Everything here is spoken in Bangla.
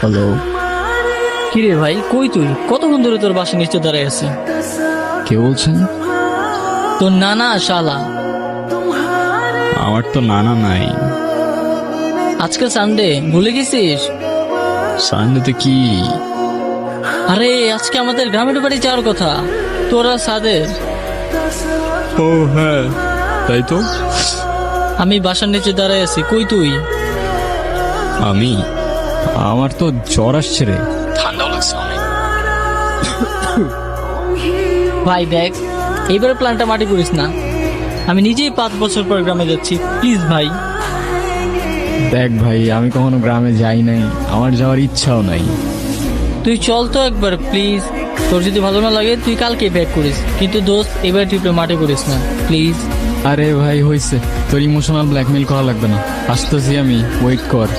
হ্যালো। কিরে ভাই, কই তুই? কতক্ষণ ধরে তোর বাসার নিচে দাঁড়ায় আছি। কে বলছেন? তোর নানা শালা। আমার তো নানা নাই। আজকে সানডে, ভুলে গেছিস? সানডেতে কি? আরে আজকে আমাদের গ্রামের বাড়ি যাওয়ার কথা, তোরা সাদের। ও হ্যাঁ, তাই তো। আমি বাসার নিচে দাঁড়ায় আছি, কই তুই? আমার তো জ্বর আসছে রে, ঠান্ডাও লাগছে অনেক। ভাই দেখ, এইবার প্ল্যানটা মাটি করিস না। আমি নিজেই 5 বছর পর গ্রামে যাচ্ছি, প্লিজ ভাই। দেখ ভাই, আমি কখনো গ্রামে যাই নাই, আমার যাওয়ার ইচ্ছাও নাই। তুই চল তো একবার প্লিজ। তোর যদি ভালো না লাগে তুই কালকে ব্যাক করিস, কিন্তু দোস্ত এবার ট্রিপে মাটি করিস না প্লিজ। আরে ভাই হইছে, তোর ইমোশনাল ব্ল্যাকমেল করা লাগবে না, আসতেছি আমি, ওয়েট কর।